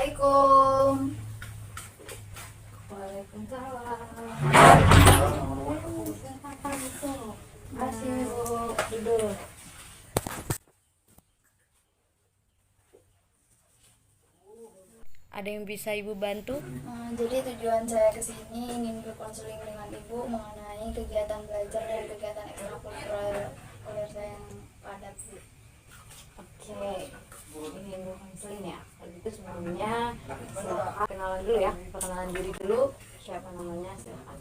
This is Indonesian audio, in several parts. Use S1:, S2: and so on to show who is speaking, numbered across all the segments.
S1: Assalamualaikum. Masih Bu, duduk.
S2: Ada yang bisa Ibu bantu?
S1: Jadi tujuan saya kesini ingin berkonseling dengan Ibu mengenai kegiatan belajar dan kegiatan ekstrakurikuler saya yang padat.
S2: Oke, ingin konseling ya. Kalau gitu sebelumnya silakan kenalan dulu ya, perkenalan diri dulu. Siapa namanya? Silakan.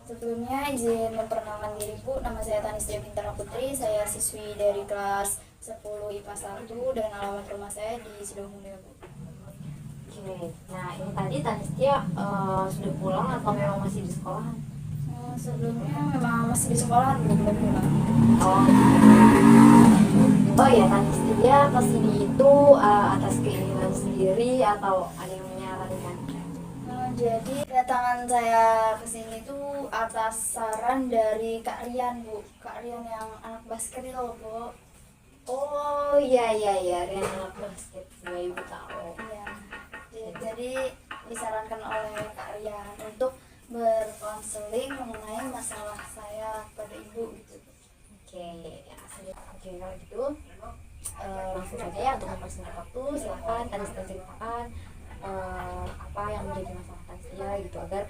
S1: Sebelumnya izin memperkenalkan diri Bu, nama saya Tanistia Bintara Putri, saya siswi dari kelas 10 IPA 1 dan alamat rumah saya di Sidomulia Bu.
S2: Oke, nah ini tadi Tanistia sudah pulang atau memang masih di sekolah?
S1: Sebelumnya memang masih di sekolah Bu, belum pulang.
S2: Oh ya, Tanistia kesini itu atas keinginan sendiri atau ada yang menyarankan?
S1: Jadi kedatangan saya kesini tuh atas saran dari Kak Rian Bu, Kak Rian yang anak basket itu loh Bu.
S2: Oh iya, Rian anak basket, ya Ibu tahu.
S1: Iya. Jadi disarankan oleh Kak Rian untuk berkonseling mengenai masalah saya pada Ibu gitu.
S2: Oke, ya, oke kalau gitu langsung saja ya untuk mempersingkat waktu, silakan Tanistia ceritakan apa yang menjadi masalah Tanistia gitu agar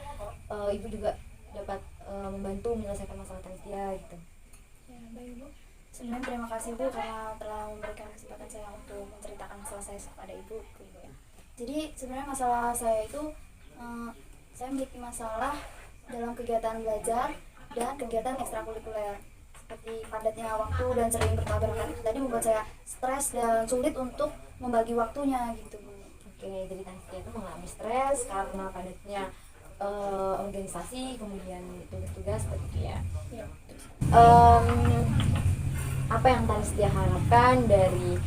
S2: Ibu juga dapat membantu menyelesaikan masalah Tanistia gitu.
S1: Ya, baik Bu. Sebenarnya terima kasih Bu karena telah memberikan kesempatan saya untuk menceritakan masalah saya kepada Ibu ya. Jadi sebenarnya masalah saya itu saya memiliki masalah dalam kegiatan belajar dan kegiatan ekstrakurikuler. Seperti padatnya waktu dan sering bertabrakan itu tadi membuat saya stres dan sulit untuk membagi waktunya gitu Bu.
S2: Oke, jadi Tanistia itu mengalami stres karena padatnya organisasi, kemudian tugas-tugas seperti itu ya.
S1: Ya.
S2: Apa yang Tanistia harapkan dari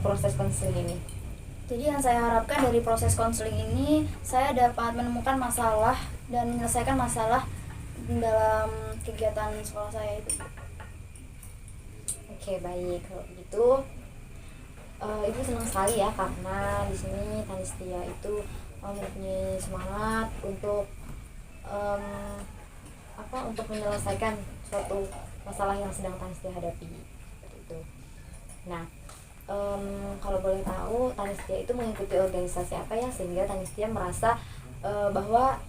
S2: proses konseling ini?
S1: Jadi yang saya harapkan dari proses konseling ini, saya dapat menemukan masalah dan menyelesaikan masalah dalam kegiatan sekolah saya itu.
S2: Oke, baik. Kalau begitu Ibu senang sekali ya karena di sini Tanistia itu mempunyai semangat untuk untuk menyelesaikan suatu masalah yang sedang Tanistia hadapi seperti itu. Nah, kalau boleh tahu Tanistia itu mengikuti organisasi apa ya sehingga Tanistia merasa bahwa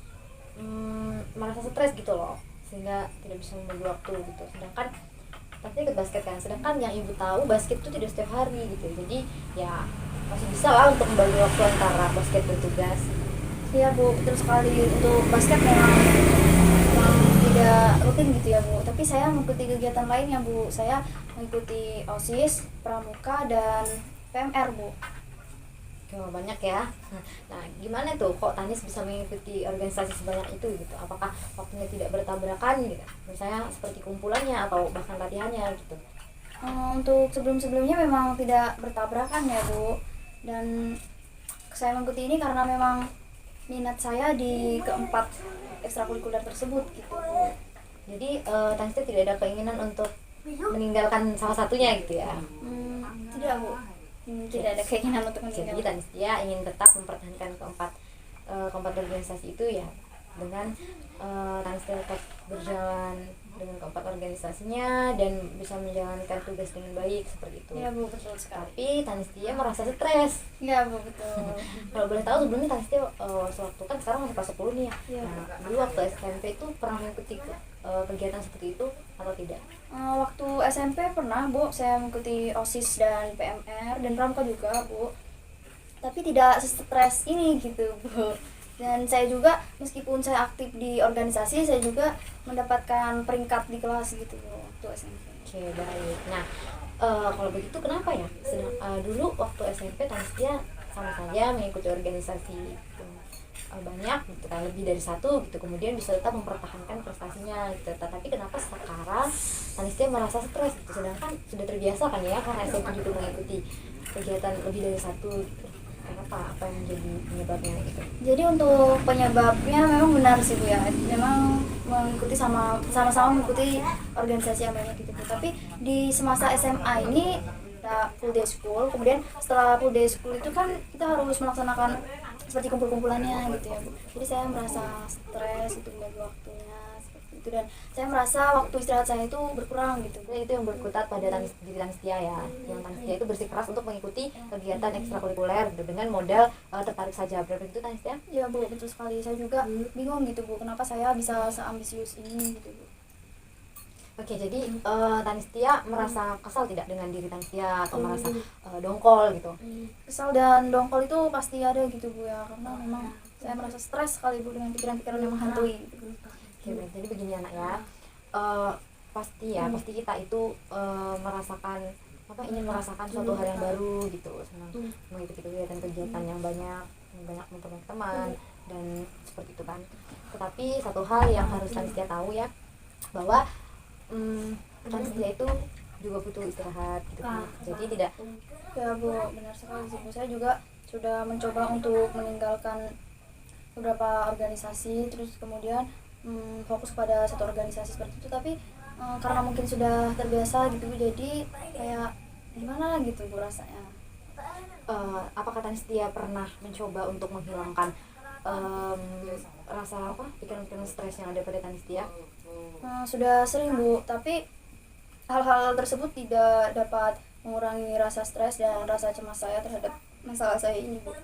S2: merasa stres gitu loh sehingga tidak bisa membagi waktu gitu. Sedangkan Tanistia ikut basket kan, sedangkan yang Ibu tahu basket itu tidak setiap hari gitu, jadi ya masih bisa lah untuk membagi waktu antara basket dan tugas.
S1: Iya Bu, betul sekali. Untuk basket memang tidak rutin gitu ya Bu, tapi saya mengikuti kegiatan lainnya Bu. Saya mengikuti OSIS, Pramuka, dan PMR Bu.
S2: Oke, banyak ya. Nah, gimana tuh kok Tanis bisa mengikuti organisasi sebanyak itu gitu? Apakah waktunya tidak bertabrakan gitu? Misalnya seperti kumpulannya atau bahkan latihannya gitu?
S1: Untuk sebelum-sebelumnya memang tidak bertabrakan ya Bu. Dan saya mengikuti ini karena memang minat saya di keempat ekstrakurikuler tersebut gitu Bu.
S2: Jadi Tanistia tidak ada keinginan untuk meninggalkan salah satunya gitu ya?
S1: Tidak Bu. Tidak ada keinginan untuk meninggalkan.
S2: Jadi Tanistia ingin tetap mempertahankan keempat organisasi itu ya, dengan Tanistia tetap berjalan dengan keempat organisasinya dan bisa menjalankan tugas dengan baik seperti itu.
S1: Iya Bu, betul sekali.
S2: Tapi Tanistia merasa stres.
S1: Iya Bu, betul.
S2: Kalau boleh tahu sebelumnya Tanistia sewaktu kan sekarang masih kelas 10 nih ya.
S1: Iya.
S2: Nah, dulu waktu SMP itu pernah mengikuti kegiatan seperti itu atau tidak?
S1: Waktu SMP pernah Bu, saya mengikuti OSIS dan PMR dan Pramuka juga Bu. Tapi tidak stres ini gitu Bu. Dan saya juga meskipun saya aktif di organisasi, saya juga mendapatkan peringkat di kelas gitu Bu waktu SMP.
S2: Oke, baik. Nah, kalau begitu kenapa ya? Dulu waktu SMP Tanistia sama saja mengikuti organisasi banyak gitu kan, lebih dari satu gitu, kemudian bisa tetap mempertahankan prestasinya gitu. Tapi kenapa sekarang Tanistia merasa stres gitu, sedangkan sudah terbiasa kan ya karena SMP juga mengikuti kegiatan lebih dari satu gitu. Kenapa? Apa yang menjadi penyebabnya gitu?
S1: Jadi untuk penyebabnya memang benar sih Bu ya. Memang mengikuti sama-sama mengikuti organisasi yang banyak gitu Bu. Tapi di semasa SMA ini kita full day school. Kemudian setelah full day school itu kan kita harus melaksanakan seperti kumpul-kumpulannya gitu ya Bu. Jadi saya merasa stres itu bagi waktunya seperti itu, dan saya merasa waktu istirahat saya itu berkurang gitu Bu.
S2: Jadi itu yang berkutat pada diri Tanistia ya, yang Tanistia itu bersikeras untuk mengikuti kegiatan ekstrakurikuler gitu, dengan modal tertarik saja. Berarti itu Tanistia?
S1: Ya Bu, betul sekali. Saya juga bingung gitu Bu, kenapa saya bisa seambisius ini gitu Bu.
S2: Oke, jadi Tanistia merasa kesal tidak dengan diri Tanistia, atau merasa dongkol gitu?
S1: Kesal dan dongkol itu pasti ada gitu Bu ya, karena memang saya merasa stres sekali Bu dengan pikiran-pikiran yang menghantui gitu.
S2: Oke, baik. Jadi begini anak ya, pasti kita itu merasakan ingin merasakan suatu hal yang baru gitu, senang mengikuti kegiatan-kegiatan yang banyak memperbanyak teman dan seperti itu kan. Tetapi satu hal yang harus Tanistia tahu ya, bahwa Tanistia itu juga butuh istirahat gitu kan. Jadi tidak
S1: Ya Bu, benar sekali sih Bu. Saya juga sudah mencoba untuk meninggalkan beberapa organisasi, terus kemudian fokus pada satu organisasi seperti itu, tapi karena mungkin sudah terbiasa gitu Bu, jadi kayak gimana gitu Bu rasanya.
S2: apakah Tanistia pernah mencoba untuk menghilangkan rasa pikiran-pikiran stres yang ada pada Tanistia?
S1: Sudah sering Bu, tapi hal-hal tersebut tidak dapat mengurangi rasa stres dan rasa cemas saya terhadap masalah saya ini Bu.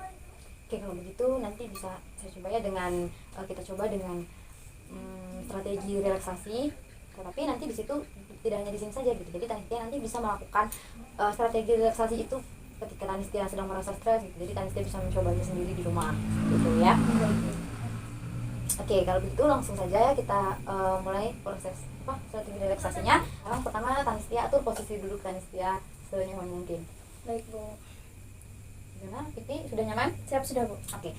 S2: Oke, kalau begitu nanti bisa saya coba ya dengan kita coba dengan strategi relaksasi. Tetapi nanti di situ tidak hanya di sini saja gitu. Jadi Tanistia nanti bisa melakukan strategi relaksasi itu ketika Tanistia sedang merasa stres gitu. Jadi Tanistia bisa mencobanya sendiri di rumah gitu ya. Oke, kalau begitu langsung saja ya kita mulai proses strategi relaksasinya. Sekarang pertama Tanistia atur posisi duduk Tanistia senyaman mungkin.
S1: Baik Bu.
S2: Gimana? Pipi sudah nyaman?
S1: Siap sudah Bu.
S2: Oke.